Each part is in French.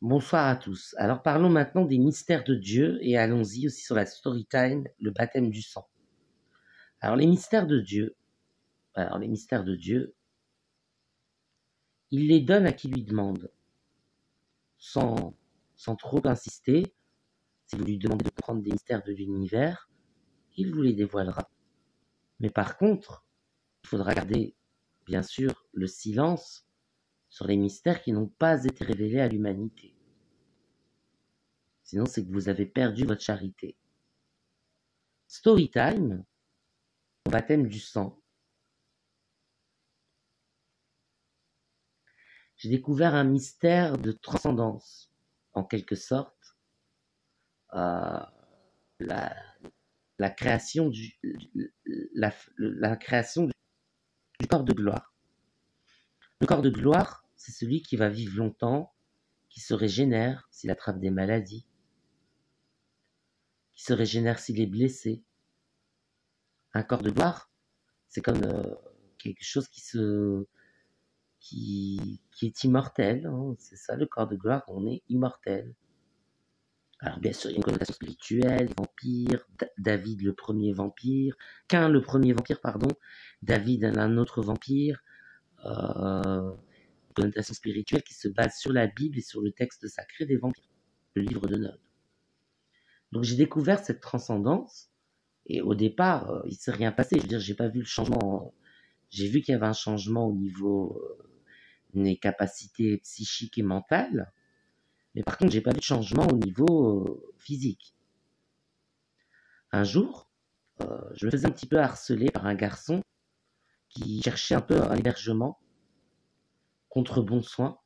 Bonsoir à tous. Alors parlons maintenant des mystères de Dieu et allons-y aussi sur la story time, le baptême du sang. Alors les mystères de Dieu, il les donne à qui lui demande, sans, sans trop insister. Si vous lui demandez de comprendre des mystères de l'univers, il vous les dévoilera. Mais par contre, il faudra garder, bien sûr, le silence sur les mystères qui n'ont pas été révélés à l'humanité. Sinon, c'est que vous avez perdu votre charité. Storytime, au baptême du sang. J'ai découvert un mystère de transcendance, en quelque sorte, la, la création la création du corps de gloire. Le corps de gloire, c'est celui qui va vivre longtemps, qui se régénère s'il attrape des maladies, qui se régénère s'il est blessé. Un corps de gloire, c'est comme quelque chose qui est immortel. Hein. C'est ça, le corps de gloire, on est immortel. Alors bien sûr, il y a une connotation spirituelle, vampire, David le premier vampire, Cain le premier vampire, pardon, David un autre vampire, une connotation spirituelle qui se base sur la Bible et sur le texte sacré des vampires, le livre de Nod. Donc j'ai découvert cette transcendance, et au départ, il ne s'est rien passé. Je veux dire, j'ai pas vu le changement. J'ai vu qu'il y avait un changement au niveau des capacités psychiques et mentales, mais par contre, j'ai pas vu de changement au niveau physique. Un jour, je me faisais un petit peu harceler par un garçon qui cherchait un peu un hébergement contre bon soin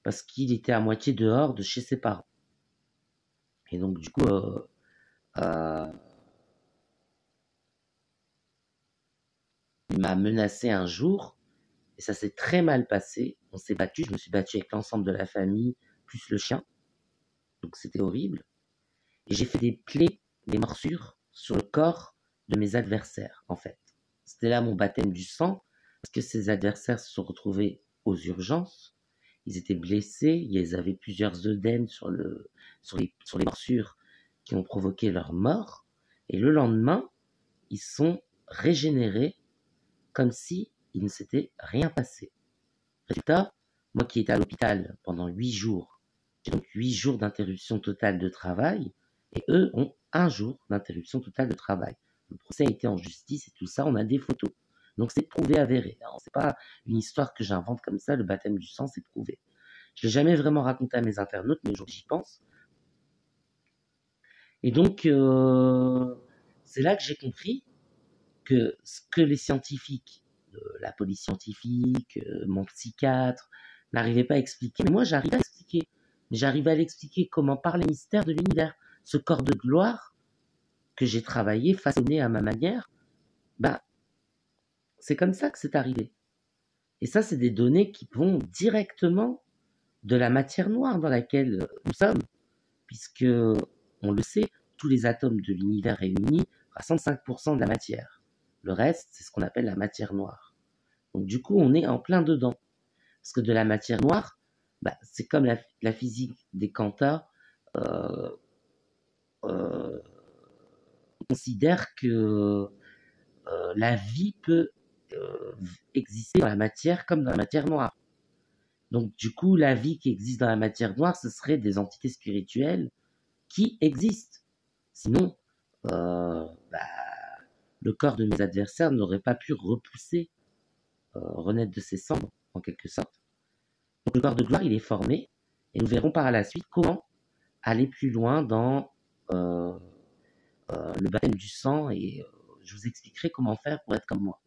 parce qu'il était à moitié dehors de chez ses parents. Et donc, du coup, il m'a menacé un jour et ça s'est très mal passé. On s'est battu, je me suis battu avec l'ensemble de la famille, plus le chien. Donc, c'était horrible. Et j'ai fait des plaies, des morsures sur le corps de mes adversaires, en fait. C'était là mon baptême du sang, parce que ces adversaires se sont retrouvés aux urgences. Ils étaient blessés, ils avaient plusieurs œdèmes sur les morsures qui ont provoqué leur mort. Et le lendemain, ils sont régénérés comme si il ne s'était rien passé. Résultat, moi qui étais à l'hôpital pendant 8 jours, j'ai donc 8 jours d'interruption totale de travail, et eux ont 1 jour d'interruption totale de travail. Le procès a été en justice et tout ça, on a des photos. Donc c'est prouvé, avéré. C'est pas une histoire que j'invente comme ça, le baptême du sang, c'est prouvé. Je l'ai jamais vraiment raconté à mes internautes, mais aujourd'hui j'y pense. Et donc, c'est là que j'ai compris que ce que les scientifiques, la police scientifique, mon psychiatre, n'arrivaient pas à expliquer, mais moi j'arrive à expliquer. J'arrive à l'expliquer comment par les mystères de l'univers. Ce corps de gloire que j'ai travaillé, façonné à ma manière, c'est comme ça que c'est arrivé. Et ça, c'est des données qui vont directement de la matière noire dans laquelle nous sommes, puisque, on le sait, tous les atomes de l'univers réunis à 65% de la matière. Le reste, c'est ce qu'on appelle la matière noire. Donc du coup, on est en plein dedans. Parce que de la matière noire, c'est comme la physique des quantas, on considère que la vie peut exister dans la matière comme dans la matière noire. Donc du coup, la vie qui existe dans la matière noire, ce serait des entités spirituelles qui existent. Sinon, le corps de mes adversaires n'aurait pas pu repousser, renaître de ses cendres, en quelque sorte. Donc le corps de gloire, il est formé, et nous verrons par la suite comment aller plus loin dans le baptême du sang, et je vous expliquerai comment faire pour être comme moi.